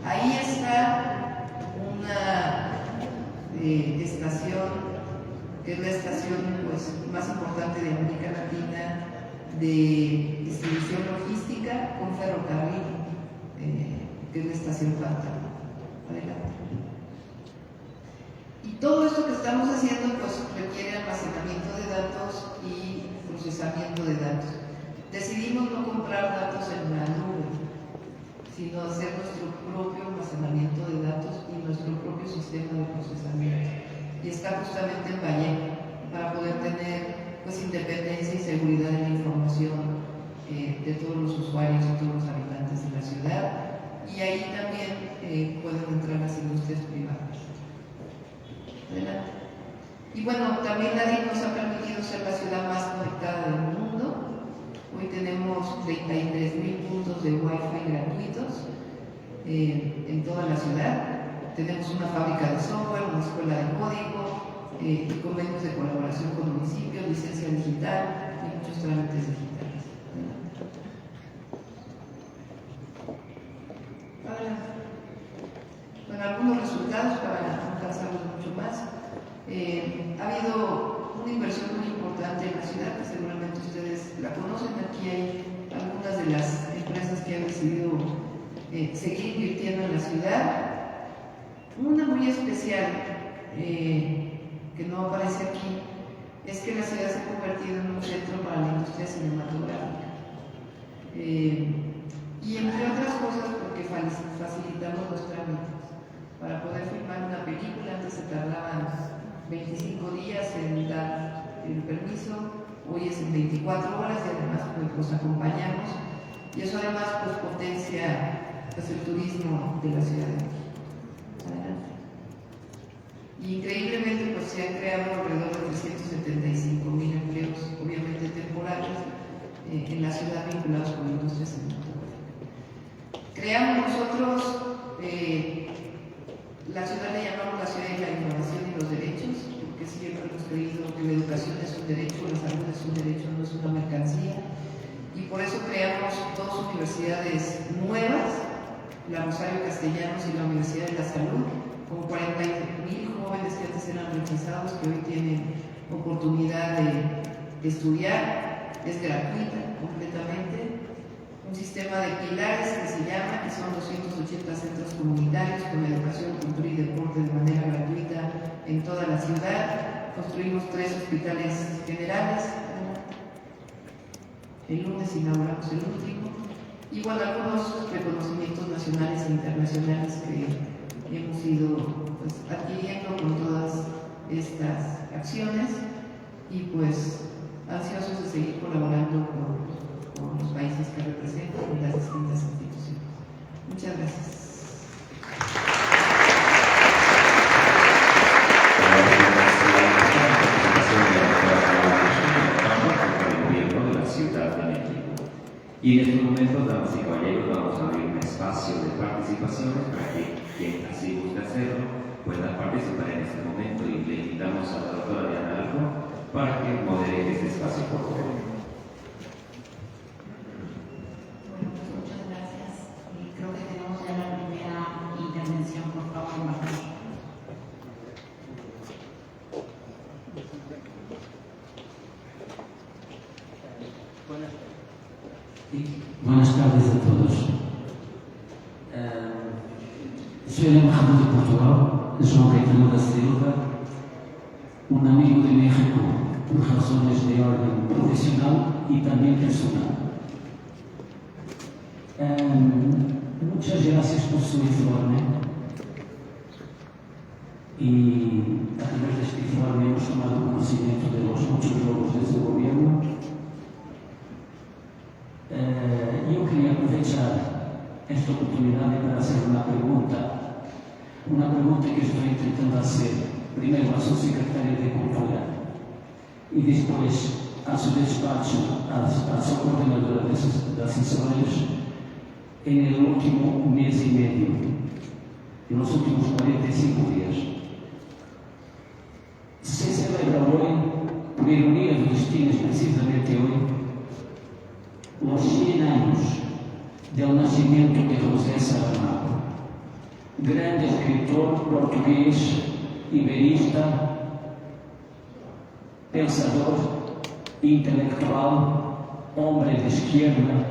Ahí está una estación, que es la estación más importante de América Latina de distribución logística con ferrocarril, que es la estación Pantano. Adelante. Y todo esto que estamos haciendo pues requiere almacenamiento de datos y procesamiento de datos. Decidimos no comprar datos en la nube, sino hacer nuestro propio almacenamiento de datos y nuestro propio sistema de procesamiento. Y está justamente en Vallejo, para poder tener pues independencia y seguridad en la información de todos los usuarios y todos los habitantes de la ciudad. Y ahí también pueden entrar las industrias privadas. Adelante. Y bueno, también la DIC nos ha permitido ser la ciudad más conectada del mundo. Hoy tenemos 33,000 puntos de Wi-Fi gratuitos en toda la ciudad. Tenemos una fábrica de software, una escuela de código, y convenios de colaboración con municipios, licencia digital y muchos trámites digitales. Bueno, algunos resultados para no cansarlos mucho más. Ha habido una inversión muy importante en la ciudad, que seguramente ustedes la conocen. Aquí hay algunas de las empresas que han decidido seguir invirtiendo en la ciudad. Una muy especial, que no aparece aquí, es que la ciudad se ha convertido en un centro para la industria cinematográfica. Y entre otras cosas porque facilitamos los trámites. Para poder filmar una película antes se tardaban 25 días en dar el permiso, hoy es en 24 horas y además pues los acompañamos, y eso además pues potencia pues, el turismo de la Ciudad de México. Adelante. Y increíblemente pues se han creado alrededor de 375,000 empleos, obviamente temporales, en la ciudad vinculados con la industria cinematográfica. Creamos nosotros, la ciudad le llamamos la ciudad de la innovación y los derechos, porque siempre hemos creído que la educación es un derecho, la salud es un derecho, no es una mercancía, y por eso creamos dos universidades nuevas, la Rosario Castellanos y la Universidad de la Salud, con 40,000 jóvenes que antes eran rechazados, que hoy tienen oportunidad de estudiar, es gratuita completamente. Un sistema de pilares que se llama, que son 280 centros comunitarios con educación, cultura y deporte de manera gratuita en toda la ciudad. Construimos 3 hospitales generales. El lunes inauguramos el último. Y bueno, algunos reconocimientos nacionales e internacionales que hemos ido pues, adquiriendo con todas estas acciones y pues ansiosos de seguir colaborando con los países que representan y las distintas instituciones. Muchas gracias. Y en estos momentos, damas y caballeros, vamos a abrir un espacio de participaciones para que quien así guste hacerlo pueda participar en este momento, y le invitamos a la doctora Diana Alfaro para que modere este espacio, por favor. Bueno, pues muchas gracias. Creo que tenemos ya la primera intervención, por favor, Martín. Buenas tardes a todos. Soy el embajador de Portugal, João Caetano da Silva, un amigo de México por razones de orden profesional y también personal. Muchas gracias por su informe, y a través de este informe hemos tomado conocimiento de los muchos logros de su gobierno. Yo quería aprovechar esta oportunidad para hacer una pregunta que estoy intentando hacer primero a su secretaria de Cultura y después a su despacho, a su coordinadora de asesores en el último mes y medio, en los últimos 45 días. Se celebra hoy, por ironía do destino, precisamente hoy, los 100 años del nacimiento de José Saramago, grande escritor portugués, iberista, pensador, intelectual, hombre de izquierda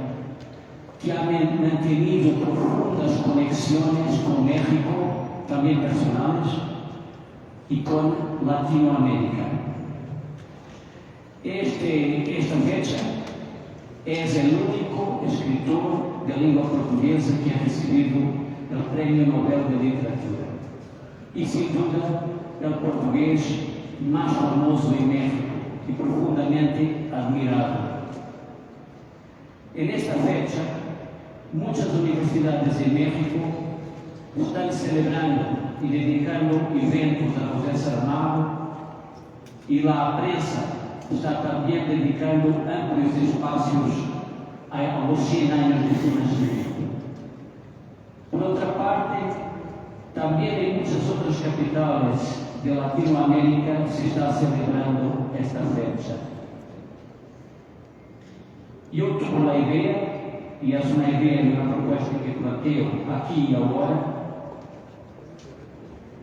que ha mantenido profundas conexiones con México, también personales, y con Latinoamérica. Esta fecha es el único escritor de lengua portuguesa que ha recibido el Premio Nobel de Literatura y, sin duda, el portugués más famoso en México y profundamente admirado. En esta fecha, muchas universidades de México están celebrando y dedicando eventos a José Saramago, y la prensa está también dedicando amplios espacios a los 100 años de su nacimiento. Por otra parte, también en muchas otras capitales de Latinoamérica se está celebrando esta fecha. Yo tuve la idea, y es una idea de una propuesta que planteo aquí y ahora,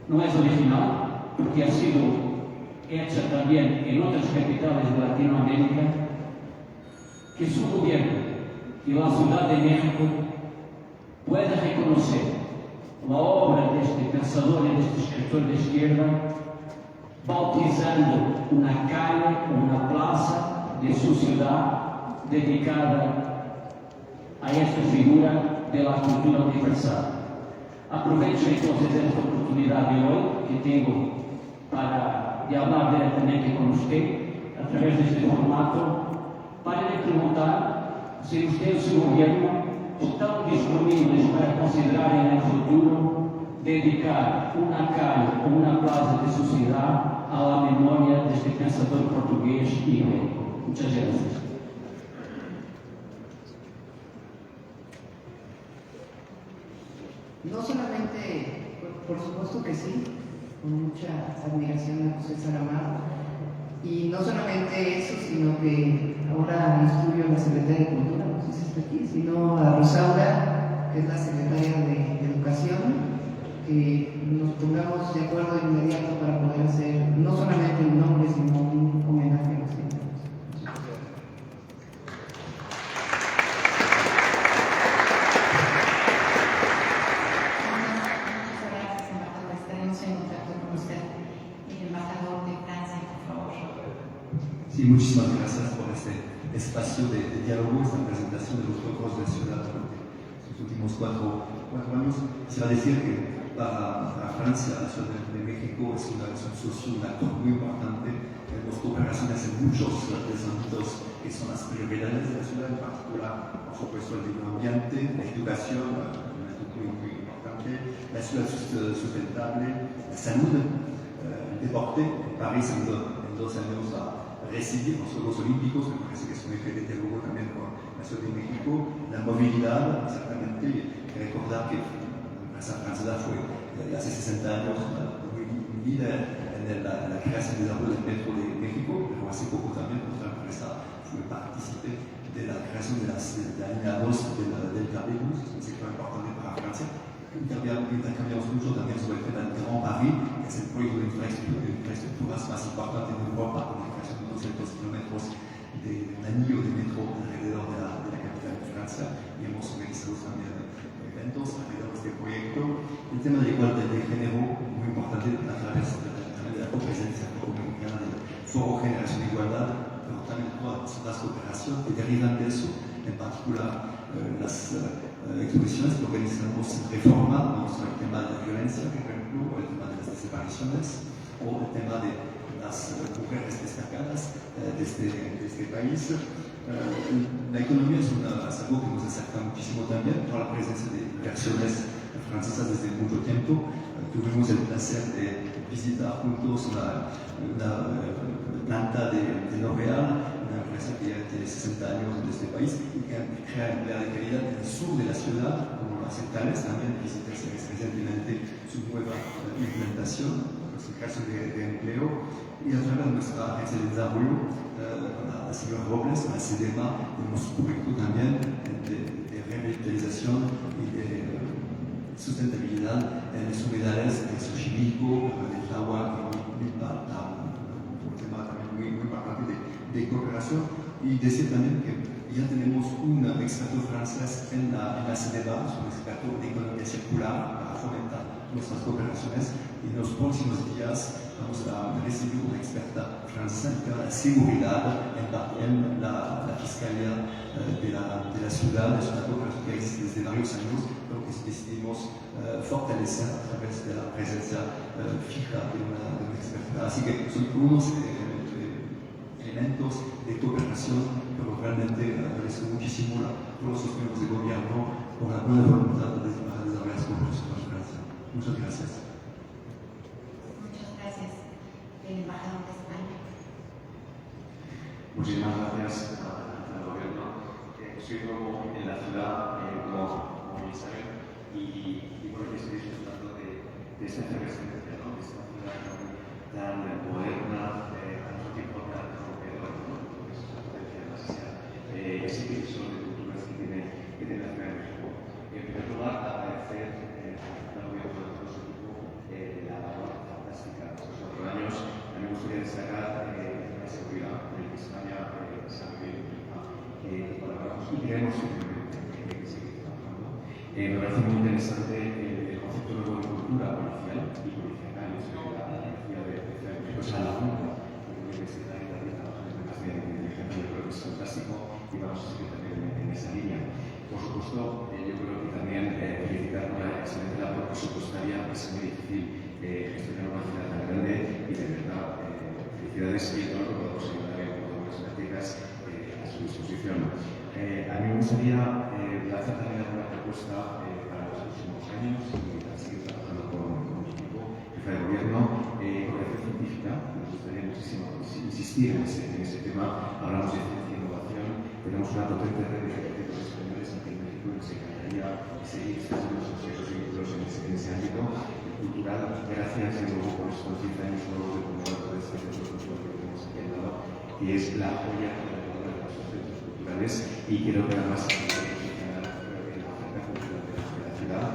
no es original, porque ha sido hecha también en otras capitales de Latinoamérica, que su gobierno y la Ciudad de México pueda reconocer la obra de este pensador y de este escritor de izquierda, bautizando una calle o una plaza de su ciudad dedicada a esta figura de la cultura universal. Aprovecho entonces esta oportunidad de hoy que tengo para hablar directamente con usted a través de este formato, para le preguntar si usted y su gobierno están disponibles para considerar en el futuro dedicar una calle o una plaza de su ciudad a la memoria de este pensador portugués y ibérico. Muchas gracias. No solamente, por supuesto que sí, con mucha admiración a José Saramago, y no solamente eso, sino que ahora instruyo a la Secretaria de Cultura, no sé si está aquí, sino a Rosaura, que es la Secretaria de Educación, que nos pongamos de acuerdo de inmediato para poder hacer no solamente un nombre, sino un homenaje a los científicos. Sí, muchísimas gracias por este espacio de diálogo, esta presentación de los logros de la ciudad durante los últimos cuatro años. Quisiera decir que para Francia, la Ciudad de México es un socio, un actor muy importante. Tenemos cooperaciones en muchos de los ámbitos que son las prioridades de la ciudad, en particular, por supuesto, el medio ambiente, la educación, un elemento muy importante, la ciudad sustentable, la salud, el deporte. En París, en 2 años, recibir los Juegos Olímpicos, me parece que es un eje de diálogo también con la Ciudad de México, la movilidad, exactamente, recordar que la empresa francesa fue hace 60 años muy líder en la creación y desarrollo del metro de México, pero hace poco también nuestra empresa fue partícipe de la creación de la línea 2 del Cabelus, es un sector importante para Francia. Intercambiamos mucho también sobre el tema del Grand Paris, que es el proyecto de infraestructuras más importante en Europa, con la creación de 200 kilómetros de un anillo de metro alrededor de la capital de Francia, y hemos organizado también eventos alrededor de este proyecto. El tema de la igualdad de género, muy importante a través de la copresencia mexicana del Foro Generación de Igualdad, pero también todas las cooperaciones que derivan de eso, en particular las exposiciones que organizamos en Reforma, sobre el tema de la violencia, por ejemplo, o el tema de las desapariciones, o el tema de las mujeres destacadas de este país. La economía es algo que nos acerca muchísimo también por la presencia de inversiones francesas desde mucho tiempo. Tuvimos el placer de visitar juntos una planta de L'Oréal, una empresa que ya tiene 60 años en este país y que crea empleo de calidad en el sur de la ciudad, como las centrales. También visitas recientemente su nueva implementación, es el caso de empleo. Y a través de nuestra agencia de desarrollo, con la señora Robles, la CEDEMA, tenemos un proyecto también de revitalización y de sustentabilidad en los humedales de Xochimilco, de Tláhuac, un tema también muy importante de cooperación. Y decir también que ya tenemos un experto francés en la CEDEVA, es un experto de economía circular para fomentar nuestras cooperaciones. Y en los próximos días vamos a recibir una experta francesa en la seguridad en la fiscalía de la ciudad. Es una cooperación que existe desde varios años, pero que decidimos fortalecer a través de la presencia fija de una experta. Así que son unos elementos de cooperación, pero realmente agradezco muchísimo a todos los miembros de gobierno por la buena voluntad de desarrollar las cooperaciones con Francia. Muchas gracias. Muchas gracias, el embajador de España. Muchísimas gracias al gobierno. Soy nuevo en la ciudad, como bien saben, y bueno, estoy disfrutando de esta efervescencia, ¿no? De esta ciudad tan moderna, al mismo tiempo tan rompedora, ¿no? Esa potencia demasiada, ese tesoro de culturas que tiene la ciudad de México. En primer lugar, agradecer al gobierno de todo su equipo la labor fantástica de estos 4 años. A mí me gustaría destacar la seguridad en el que España se ha vivido y colaboramos y creemos firmemente que seguir trabajando. Me parece muy interesante el concepto nuevo de cultura policial y policial. La policía de México es la única universidad y también trabajando en temas de inteligencia. Yo creo que es fantástico y vamos a seguir también en esa línea. Por supuesto, yo creo que también felicitar por la excelente labor presupuestaria. Es muy difícil gestionar una ciudad tan grande y de verdad felicidades y todo lo que podemos ayudar también con todas las prácticas a su disposición. A mí me gustaría lanzar también alguna propuesta para los próximos años y para seguir trabajando con mi equipo, jefe de gobierno, cooperación científica. Nos gustaría muchísimo insistir en ese tema. Hablamos de ciencia e innovación. Tenemos una potente red de científicos españoles aquí en México y nos encantaría seguir extendiendo los procesos y vínculos en ese ámbito cultural. Gracias de nuevo por estos 10 años nuevos de promover de este centro cultural que tenemos aquí al lado, que es la joya de los centros culturales, y quiero que además se posicionar en la oferta cultural de la ciudad,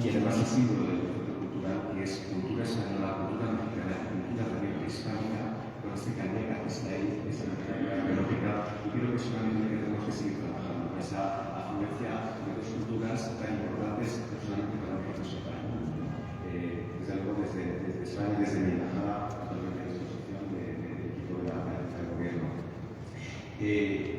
y además el símbolo del centro cultural, que es cultura española, cultura mexicana, cultura también hispánica, con este cañeca que está ahí, esa mentalidad biológica, y creo que es una línea que tenemos que seguir trabajando, esa afluencia de dos culturas tan importantes, no solamente para nosotros, sino para el mundo. Desde luego, desde España, desde mi embajada, totalmente a disposición del equipo del gobierno.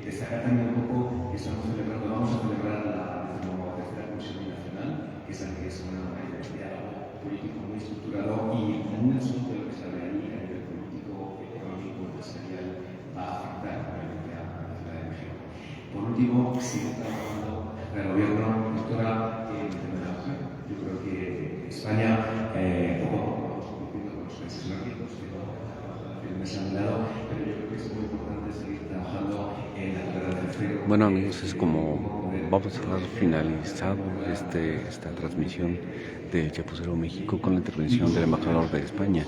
Destacar también un poco que vamos a celebrar la 13ª Comisión Binacional, que es una manera de diálogo político muy estructurado y un asunto de lo que se habla ahí a nivel político, económico, empresarial, va a afectar realmente a la Ciudad de México. Por último, sigue trabajando el gobierno, doctora, en tecnología. Yo creo que España, poco a poco, vamos compitiendo con los países nórdicos, que no se han dado, pero yo creo que es muy importante seguir trabajando en la carrera del cero. Bueno, amigos, es como vamos a dar finalizado esta transmisión de Chapucero México con la intervención del embajador de España,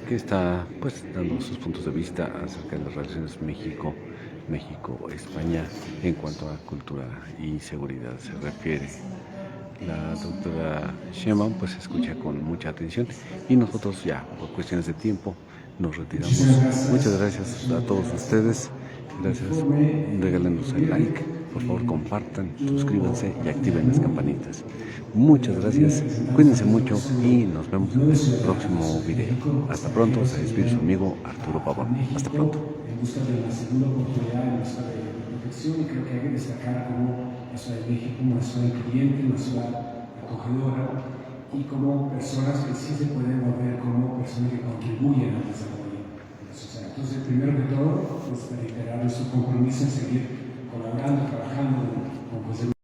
que está pues dando sus puntos de vista acerca de las relaciones México-España en cuanto a cultura y seguridad se refiere. La doctora Sheinbaum pues escucha con mucha atención y nosotros ya por cuestiones de tiempo nos retiramos. Muchas gracias a todos ustedes. Gracias. Regálenos el like. Por favor, compartan, suscríbanse y activen las campanitas. Muchas gracias. Cuídense mucho y nos vemos en el próximo video. Hasta pronto. Se despide su amigo Arturo Pavón. Hasta pronto. En busca de la segunda oportunidad, en busca de protección, y creo que hay que destacar como la Ciudad de México, una ciudad incluyente, una ciudad acogedora, y como personas que sí se pueden volver como personas que contribuyen al desarrollo de la sociedad. Entonces, primero que todo, es reiterar nuestro compromiso en seguir colaborando, trabajando con